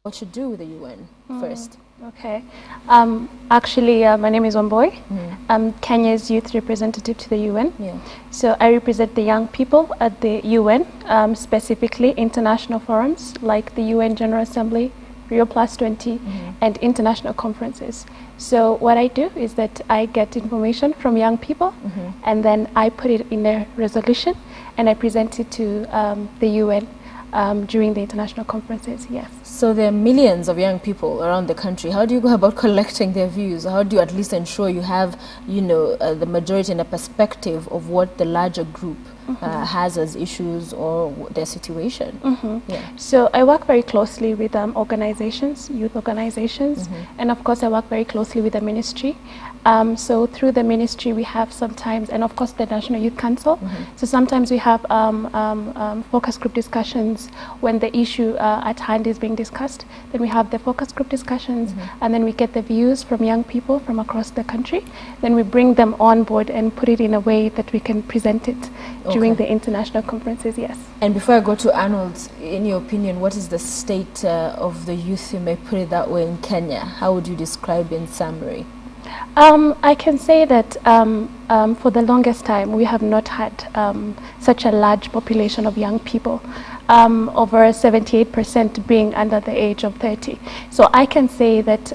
what should do with the UN first? Okay. Actually, my name is Wamboi. I'm Kenya's youth representative to the UN. Yeah. So I represent the young people at the UN, specifically international forums like the UN General Assembly, Rio Plus 20, and international conferences. So what I do is that I get information from young people, and then I put it in a resolution, and I present it to the UN during the international conferences, yes. So there are millions of young people around the country. How do you go about collecting their views? How do you at least ensure you have, the majority and a perspective of what the larger group has as issues or their situation? Yeah. So I work very closely with organizations, youth organizations, and of course I work very closely with the ministry. So through the ministry we have sometimes, and of course the National Youth Council, so sometimes we have focus group discussions when the issue at hand is being discussed. Then we have the focus group discussions, and then we get the views from young people from across the country. Then we bring them on board and put it in a way that we can present it during the international conferences, yes. And before I go to Arnold, in your opinion, what is the state of the youth, you may put it that way, in Kenya? How would you describe in summary? I can say that for the longest time we have not had such a large population of young people, over 78% being under the age of 30. So I can say that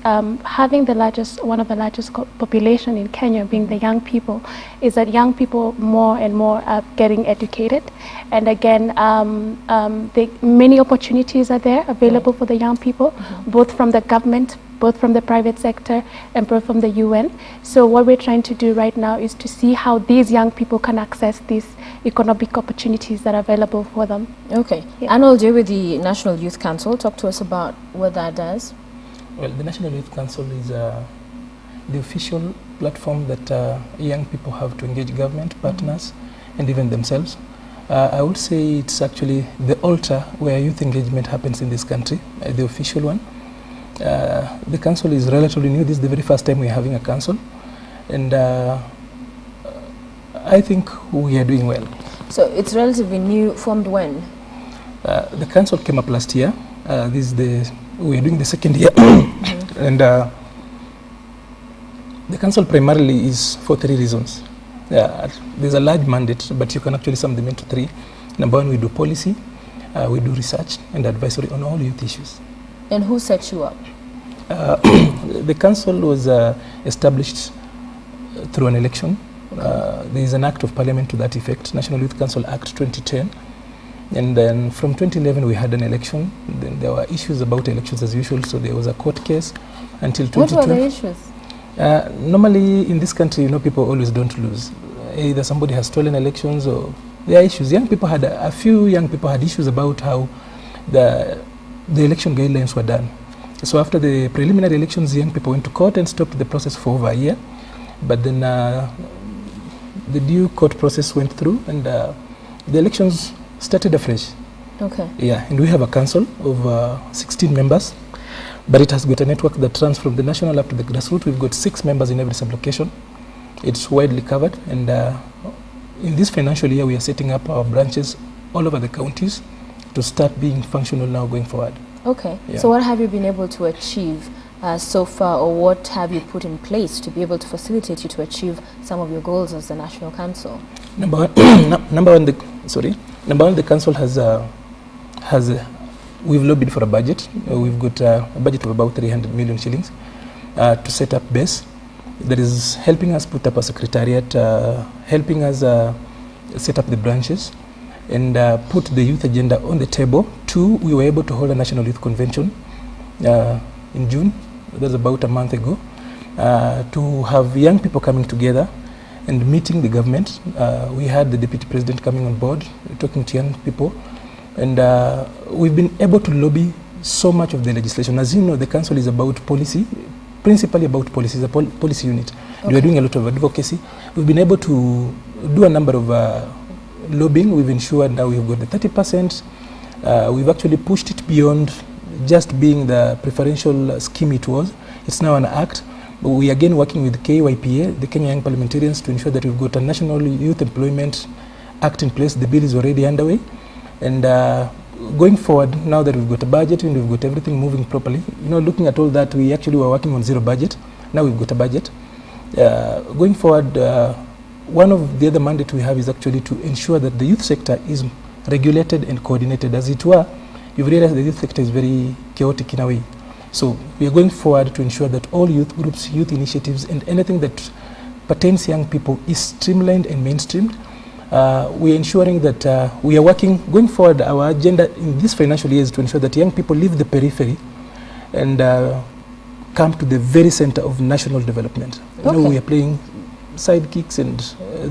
having one of the largest population in Kenya being the young people, is that young people more and more are getting educated. And again, many opportunities are there available for the young people, both from the government, both from the private sector, and both from the UN. So what we're trying to do right now is to see how these young people can access these economic opportunities that are available for them. Okay. Yeah. Arnold, you're with the National Youth Council. Talk to us about what that does. Well, the National Youth Council is the official platform that young people have to engage government, partners, and even themselves. I would say it's actually the altar where youth engagement happens in this country, the official one. The council is relatively new. This is the very first time we're having a council, and I think we are doing well. So it's relatively new. Formed when? The council came up last year. We are doing the second year, and the council primarily is for 3 reasons. There's a large mandate, but you can actually sum them into 3. Number 1, we do policy, we do research and advisory on all youth issues. And who set you up? The council was established through an election. There is an act of parliament to that effect, National Youth Council Act 2010. And then from 2011 we had an election. Then there were issues about elections as usual, so there was a court case until 2012. What were the issues? Normally in this country, people always don't lose. Either somebody has stolen elections or there are issues. A few young people had issues about how the election guidelines were done. So after the preliminary elections, young people went to court and stopped the process for over a year. But then the due court process went through, and the elections started afresh. Okay. Yeah, and we have a council of 16 members, but it has got a network that runs from the national up to the grassroots. We've got 6 members in every sub-location. It's widely covered, and in this financial year, we are setting up our branches all over the counties to start being functional now going forward. Okay. Yeah. So what have you been able to achieve so far, or what have you put in place to be able to facilitate you to achieve some of your goals as the National Council? Number one, the council we've lobbied for a budget. We've got a budget of about 300 million shillings to set up base. That is helping us put up a secretariat, helping us set up the branches, and put the youth agenda on the table. 2, we were able to hold a National Youth Convention in June. That's about a month ago, to have young people coming together and meeting the government. We had the Deputy President coming on board, talking to young people, and we've been able to lobby so much of the legislation. As you know, the council is about policy, principally about policy, it's a policy unit. Okay. We're doing a lot of advocacy. We've been able to do a number of lobbying. We've ensured now we've got the 30%. We've actually pushed it beyond just being the preferential scheme it was. It's now an act. We are again working with KYPA, the Kenya Young Parliamentarians, to ensure that we've got a National Youth Employment Act in place. The bill is already underway, and going forward, now that we've got a budget and we've got everything moving properly, looking at all that, we actually were working on zero budget. Now we've got a budget. Going forward, one of the other mandate we have is actually to ensure that the youth sector is regulated and coordinated. As it were, you've realized the youth sector is very chaotic in a way. So we are going forward to ensure that all youth groups, youth initiatives, and anything that pertains young people is streamlined and mainstreamed. We are ensuring that we are working, going forward, our agenda in this financial year is to ensure that young people leave the periphery and come to the very center of national development. Okay. We are playing sidekicks and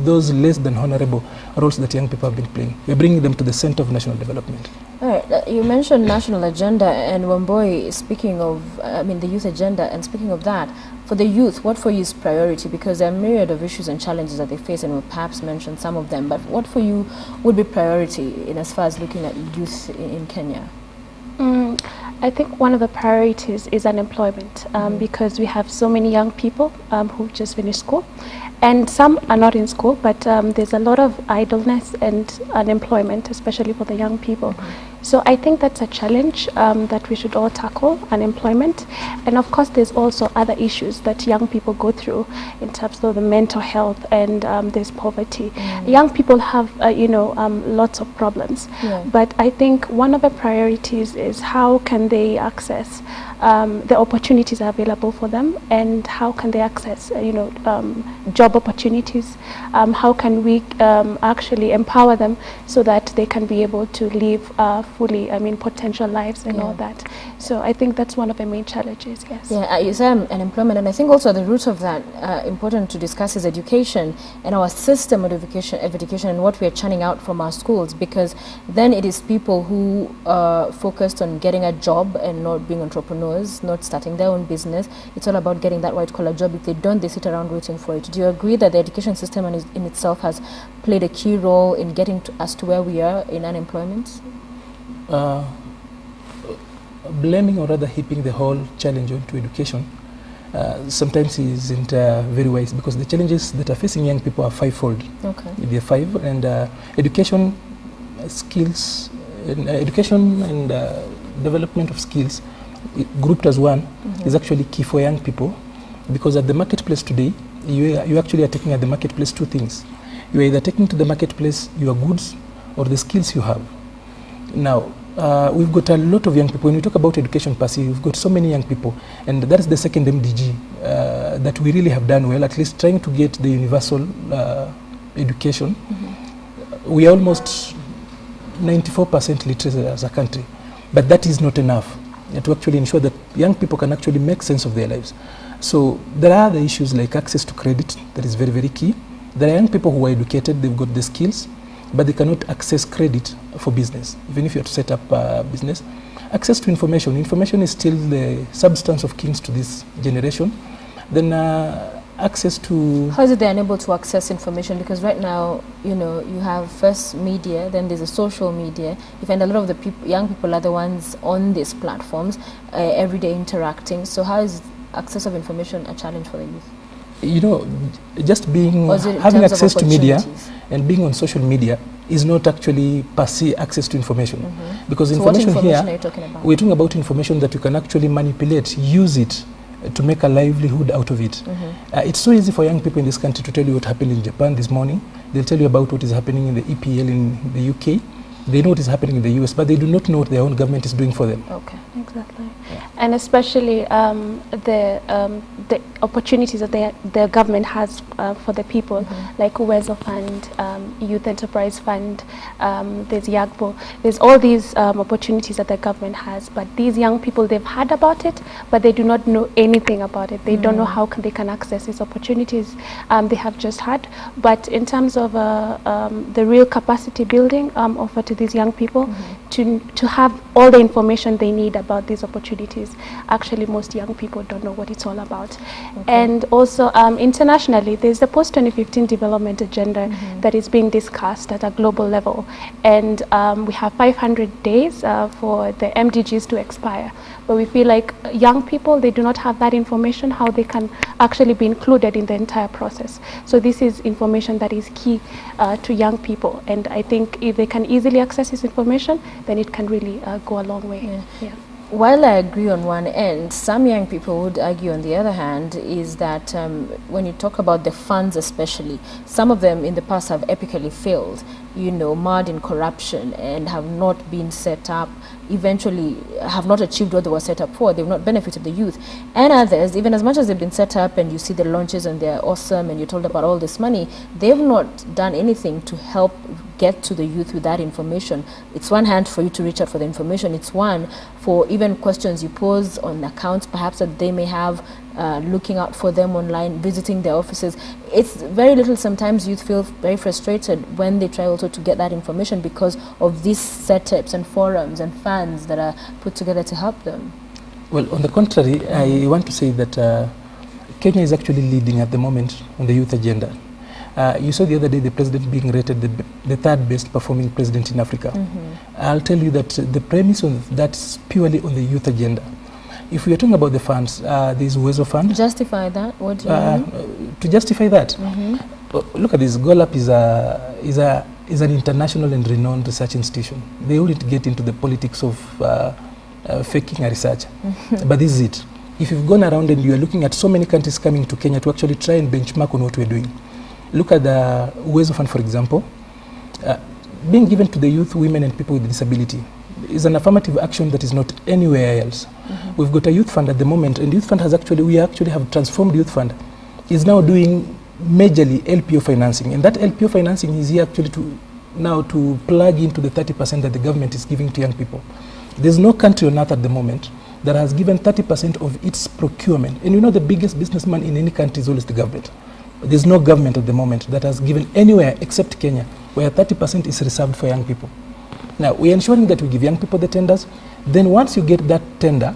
those less than honorable roles that young people have been playing. We're bringing them to the center of national development. All right. You mentioned national agenda, and Wambui, speaking of, the youth agenda, and speaking of that, for the youth, what for you is priority? Because there are a myriad of issues and challenges that they face, and we'll perhaps mention some of them, but what for you would be priority in as far as looking at youth in Kenya? I think one of the priorities is unemployment, because we have so many young people who've just finished school, and some are not in school, but there's a lot of idleness and unemployment, especially for the young people. So I think that's a challenge that we should all tackle, unemployment. And of course, there's also other issues that young people go through in terms of the mental health, and there's poverty. Young people have, lots of problems. Yeah. But I think one of the priorities is how can they access the opportunities available for them, and how can they access, job opportunities. How can we actually empower them so that they can be able to live fully, potential lives and all that. So I think that's one of the main challenges, yes. Yeah, you say unemployment, and I think also at the root of that, important to discuss is education and our system of education and what we are churning out from our schools, because then it is people who focused on getting a job and not being entrepreneurs, not starting their own business. It's all about getting that white-collar job. If they don't, they sit around waiting for it. Do you agree that the education system in itself has played a key role in getting us to where we are in unemployment? Blaming or rather heaping the whole challenge onto education sometimes isn't very wise, because the challenges that are facing young people are fivefold. Okay. They're five, and education skills, education and development of skills grouped as one is actually key for young people, because at the marketplace today, you actually are taking at the marketplace two things. You are either taking to the marketplace your goods or the skills you have. Now, we've got a lot of young people. When we talk about education per se, we've got so many young people, and that is the second MDG that we really have done well, at least trying to get the universal education. We are almost 94% literate as a country, but that is not enough to actually ensure that young people can actually make sense of their lives. So there are other issues like access to credit that is very, very key. There are young people who are educated, they've got the skills, but they cannot access credit for business, even if you have to set up a business. Access to information. Information is still the substance of kings to this generation. Then access to... How is it they're unable to access information? Because right now, you have first media, then there's a social media. You find a lot of the young people are the ones on these platforms, every day interacting. So how is access of information a challenge for the youth? Just having access to media and being on social media is not actually per se access to information. Because so information here, are you talking about? We're talking about information that you can actually manipulate, use it to make a livelihood out of it. It's so easy for young people in this country to tell you what happened in Japan this morning. They'll tell you about what is happening in the EPL in the UK. They know what is happening in the US, but they do not know what their own government is doing for them. Okay, exactly. Yeah. And especially the opportunities that the government has for the people, like Uwezo Fund, Youth Enterprise Fund, there's YAGBO. There's all these opportunities that the government has, but these young people, they've heard about it, but they do not know anything about it. They don't know how they can access these opportunities. They have just heard, but in terms of the real capacity building offered to these young people, to have all the information they need about these opportunities, actually most young people don't know what it's all about. And also internationally, there's the post-2015 development agenda that is being discussed at a global level, and we have 500 days for the MDGs to expire. but we feel like young people, they do not have that information, how they can actually be included in the entire process. So this is information that is key to young people, and I think if they can easily access this information, then it can really go a long way. Yeah. While I agree on one end, some young people would argue on the other hand is that when you talk about the funds especially, some of them in the past have epically failed, marred in corruption and have not been set up, eventually have not achieved what they were set up for. They've not benefited the youth. And others, even as much as they've been set up and you see the launches and they're awesome and you're told about all this money, they've not done anything to help get to the youth with that information. It's one hand for you to reach out for the information. It's one for even questions you pose on accounts perhaps that they may have, looking out for them online, visiting their offices. It's very little. Sometimes youth feel very frustrated when they try also to get that information because of these setups and forums and funds that are put together to help them. Well, on the contrary, I want to say that Kenya is actually leading at the moment on the youth agenda. You saw the other day the president being rated the third best performing president in Africa. I'll tell you that the premise of that is purely on the youth agenda. If we are talking about the funds, there's Uwezo Fund. Justify that? What do you mean? To justify that, look at this. GOLAP is an international and renowned research institution. They wouldn't get into the politics of faking a research. But this is it. If you've gone around and you are looking at so many countries coming to Kenya to actually try and benchmark on what we're doing, look at the Uwezo Fund, for example, being given to the youth, women and people with disability is an affirmative action that is not anywhere else. We've got a youth fund at the moment, and youth fund has we actually have transformed youth fund, is now doing majorly LPO financing, and that LPO financing is here actually to plug into the 30% that the government is giving to young people. There's no country on earth at the moment that has given 30% of its procurement, and the biggest businessman in any country is always the government. There's no government at the moment that has given anywhere except Kenya where 30% is reserved for young people. Now, we're ensuring that we give young people the tenders. Then once you get that tender,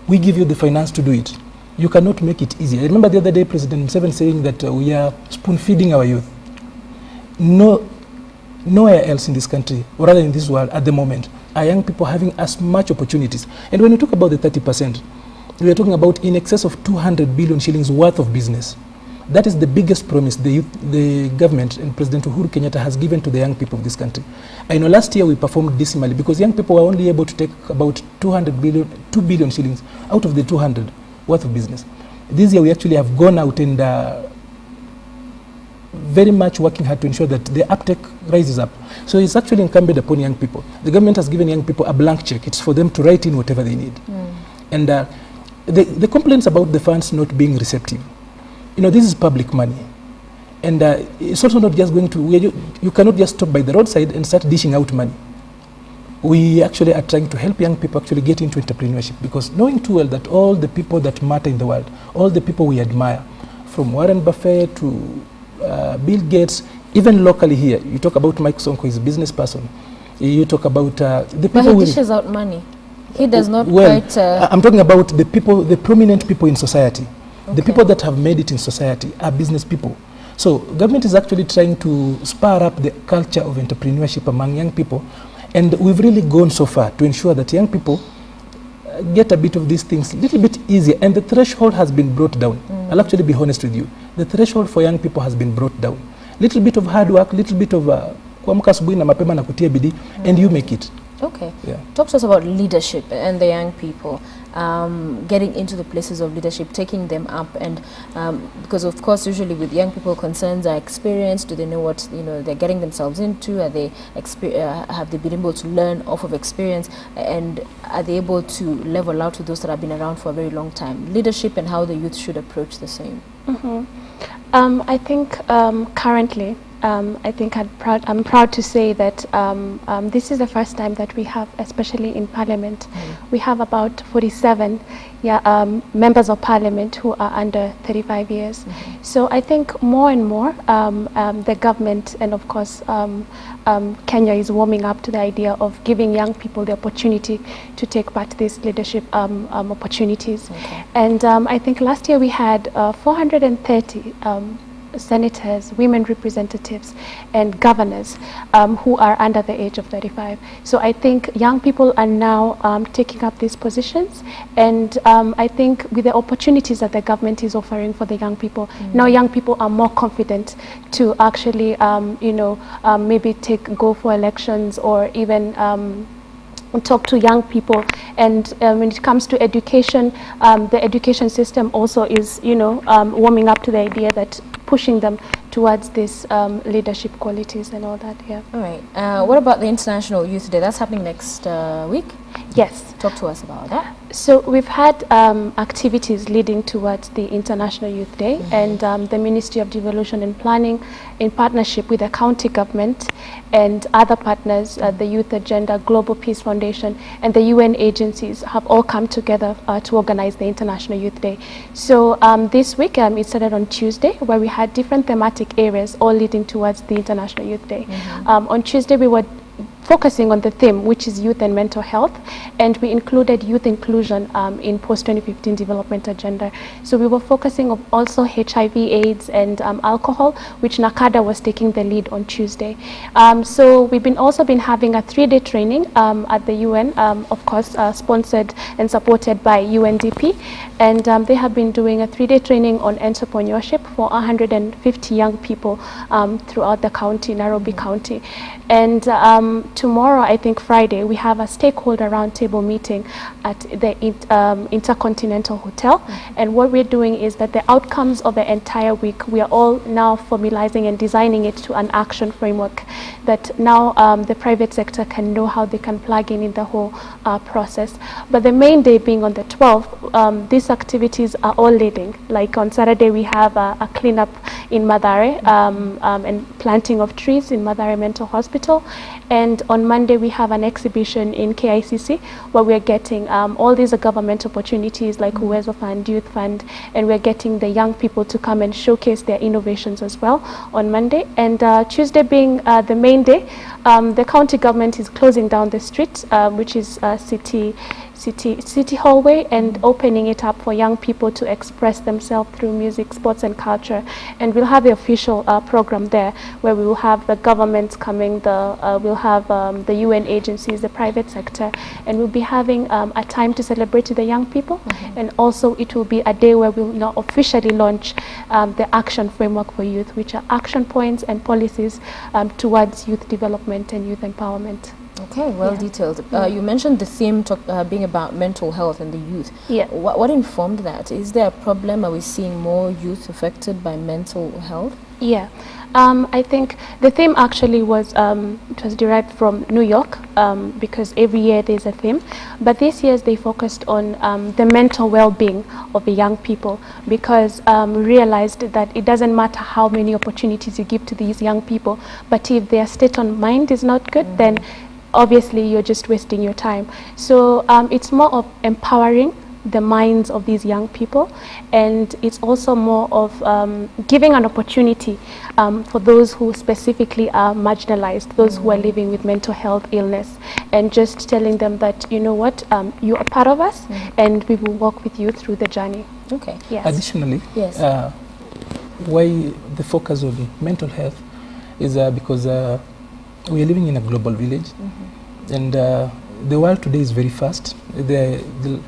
we give you the finance to do it. You cannot make it easy. I remember the other day President Museveni saying that we are spoon-feeding our youth. Nowhere else in this country, or rather in this world at the moment, are young people having as much opportunities. And when you talk about the 30%, we are talking about in excess of 200 billion shillings worth of business. That is the biggest promise the government and President Uhuru Kenyatta has given to the young people of this country. I know last year we performed dismally because young people were only able to take about 2 billion shillings out of the 200 worth of business. This year we actually have gone out and very much working hard to ensure that the uptake rises up. So it's actually incumbent upon young people. The government has given young people a blank check. It's for them to write in whatever they need. And the complaints about the funds not being receptive, this is public money. And it's also not just going to, you cannot just stop by the roadside and start dishing out money. We actually are trying to help young people actually get into entrepreneurship, because knowing too well that all the people that matter in the world, all the people we admire, from Warren Buffett to Bill Gates, even locally here, you talk about Mike Sonko, he's a business person. You talk about the people. But he dishes out money. He does not quite. I'm talking about the people, the prominent people in society. The people that have made it in society are business people. So government is actually trying to spur up the culture of entrepreneurship among young people. And we've really gone so far to ensure that young people get a bit of these things a little bit easier. And the threshold has been brought down. I'll actually be honest with you. The threshold for young people has been brought down. Little bit of hard work, little bit of kuamka asubuhi na mapema na kutia bidii, and you make it. Okay. Yeah. Talk to us about leadership and the young people, getting into the places of leadership, taking them up, and because of course usually with young people concerns are experience. Do they know what they're getting themselves into? Are they have they been able to learn off of experience, and are they able to level out with those that have been around for a very long time? Leadership and how the youth should approach the same. I think currently, I think I'm proud to say that this is the first time that we have, especially in Parliament, we have about 47 members of Parliament who are under 35 years. So I think more and more the government and of course Kenya is warming up to the idea of giving young people the opportunity to take part in these leadership opportunities. And I think last year we had 430 senators, women representatives, and governors who are under the age of 35. So I think young people are now taking up these positions, and I think with the opportunities that the government is offering for the young people, now young people are more confident to actually, maybe go for elections, or even talk to young people. And when it comes to education, the education system also is, warming up to the idea that pushing them towards these leadership qualities and all that. Yeah. All right. What about the International Youth Day? That's happening next week. Yes. Talk to us about that. So we've had activities leading towards the International Youth Day, and the Ministry of Devolution and Planning, in partnership with the county government and other partners, the Youth Agenda, Global Peace Foundation, and the UN agencies have all come together to organize the International Youth Day. So this week it started on Tuesday, where we had different thematic areas all leading towards the International Youth Day. On Tuesday we were focusing on the theme, which is youth and mental health, and we included youth inclusion in post-2015 development agenda. So we were focusing on also HIV, AIDS, and alcohol, which NACADA was taking the lead on Tuesday. So we've also been having a 3-day training at the UN, of course, sponsored and supported by UNDP, and they have been doing a 3-day training on entrepreneurship for 150 young people throughout the county, Nairobi County. And tomorrow, I think Friday, we have a stakeholder roundtable meeting at the Intercontinental Hotel. And what we're doing is that the outcomes of the entire week, we are all now formalizing and designing it to an action framework that now the private sector can know how they can plug in the whole process. But the main day being on the 12th, these activities are all leading. Like on Saturday, we have a cleanup in Mathare and planting of trees in Mathare Mental Hospital. And on Monday, we have an exhibition in KICC where we're getting all these government opportunities like Uwezo Fund, Youth Fund, and we're getting the young people to come and showcase their innovations as well on Monday. And Tuesday being the main day, the county government is closing down the street, which is City Hallway, and opening it up for young people to express themselves through music, sports, and culture. And we'll have the official program there, where we will have the government coming, we'll have the UN agencies, the private sector, and we'll be having a time to celebrate the young people. And also it will be a day where we'll now officially launch the action framework for youth, which are action points and policies towards youth development and youth empowerment. Okay, well detailed. You mentioned the theme being about mental health and the youth. Yeah. What informed that? Is there a problem? Are we seeing more youth affected by mental health? Yeah. I think the theme actually was, it was derived from New York, because every year there's a theme. But this year they focused on the mental well-being of the young people, because we realized that it doesn't matter how many opportunities you give to these young people, but if their state of mind is not good, then obviously you're just wasting your time. So it's more of empowering the minds of these young people, and it's also more of giving an opportunity for those who specifically are marginalized, those who are living with mental health illness, and just telling them that, you know what, you are part of us, and we will walk with you through the journey. Okay. Yes. Additionally, why the focus on mental health is because we are living in a global village, and the world today is very fast. The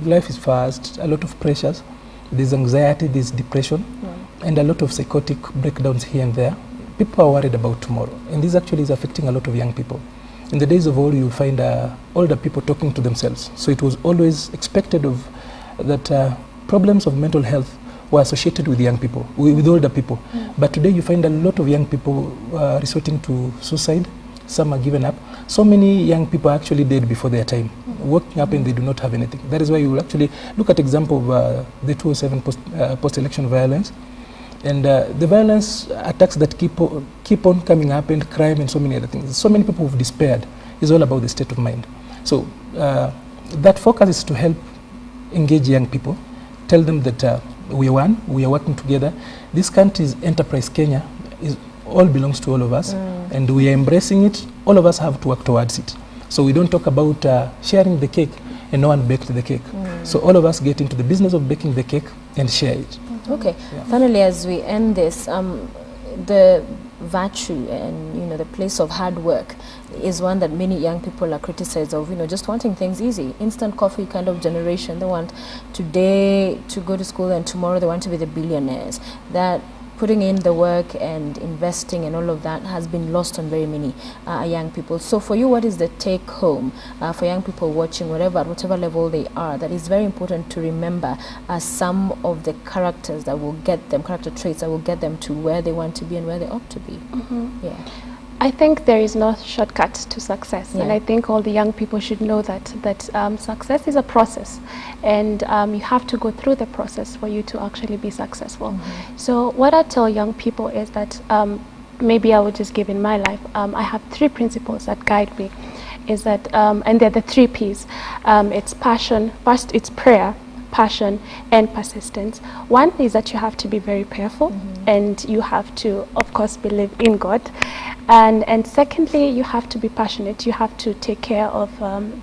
life is fast, a lot of pressures, there's anxiety, there's depression, and a lot of psychotic breakdowns here and there. People are worried about tomorrow, and this actually is affecting a lot of young people. In the days of old, you find older people talking to themselves, so it was always expected of that problems of mental health were associated with young people, with older people. But today you find a lot of young people resorting to suicide. Some are given up. So many young people are actually dead before their time, waking up and they do not have anything. That is why you will actually look at example of the 2007 post-election violence, and the violence attacks that keep on coming up, and crime and so many other things. So many people who've despaired. Is all about the state of mind. So that focus is to help engage young people, tell them that we are one, we are working together. This country's enterprise, Kenya, all belongs to all of us, and we are embracing it. All of us have to work towards it. So we don't talk about sharing the cake and no one baked the cake. So all of us get into the business of baking the cake and share it. Okay. Yeah. Finally, as we end this, the virtue and the place of hard work is one that many young people are criticized of, just wanting things easy, instant coffee kind of generation. They want today to go to school and tomorrow they want to be the billionaires. That putting in the work and investing and all of that has been lost on very many young people. So for you, what is the take home for young people watching, at whatever level they are, that is very important to remember some of the character traits that will get them to where they want to be and where they ought to be? Yeah. I think there is no shortcut to success, Yeah. and I think all the young people should know that success is a process, and you have to go through the process for you to actually be successful. So what I tell young people is that maybe I would just give in my life. I have 3 principles that guide me. Is that and they're the 3 P's. It's passion. First, it's prayer, passion, and persistence. One is that you have to be very prayerful, and you have to, of course, believe in God. And secondly, you have to be passionate. You have to take care of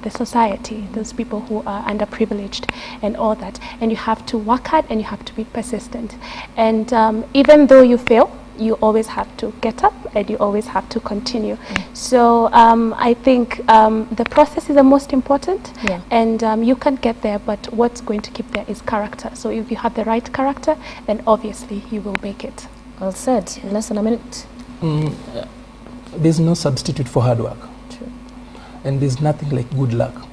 the society, those people who are underprivileged and all that. And you have to work hard and you have to be persistent. And even though you fail, you always have to get up and you always have to continue. So I think the process is the most important, and you can get there, but what's going to keep there is character. So if you have the right character, then obviously you will make it. Well said. In less than a minute. There's no substitute for hard work. True. And there's nothing like good luck.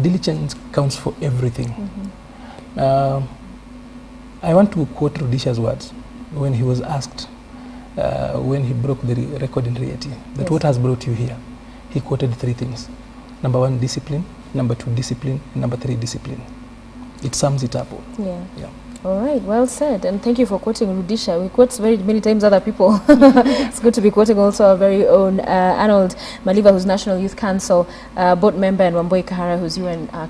Diligence counts for everything. I want to quote Rudisha's words when he was asked, when he broke the record in Rieti, that what has brought you here? He quoted 3 things. Number 1, discipline. Number 2, discipline. And number 3, discipline. It sums it up. Yeah. Yeah. All right, well said, and thank you for quoting Rudisha. We quote very many times other people. It's good to be quoting also our very own Arnold Maliva, who's National Youth Council board member, and Wambui Kahara, who's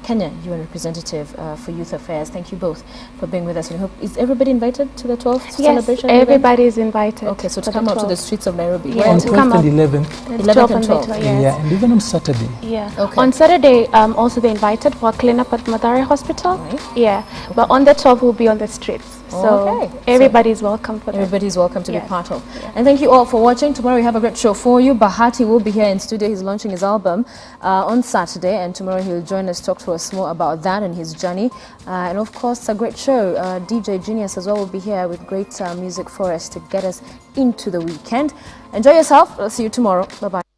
Kenya UN representative for Youth Affairs. Thank you both for being with us. We hope, is everybody invited to the 12th celebration? Yes, everybody is invited. Okay, so to come out to the streets of Nairobi. Yeah, On to come 12th out. and 11th. 11th and 12th. Yes. Yeah, and even on Saturday. Yeah. Okay. On Saturday, also they're invited for a cleanup at Mathare Hospital. Right. Yeah. But on the 12th, we'll be on the streets. So Okay. everybody's welcome for that. Everybody's welcome to be Yes. part of. And thank you all for watching. Tomorrow we have a great show for you. Bahati will be here in studio. He's launching his album on Saturday, and tomorrow he'll join us, talk to us more about that and his journey. And of course, a great show. DJ Genius as well will be here with great music for us to get us into the weekend. Enjoy yourself. I'll see you tomorrow. Bye-bye.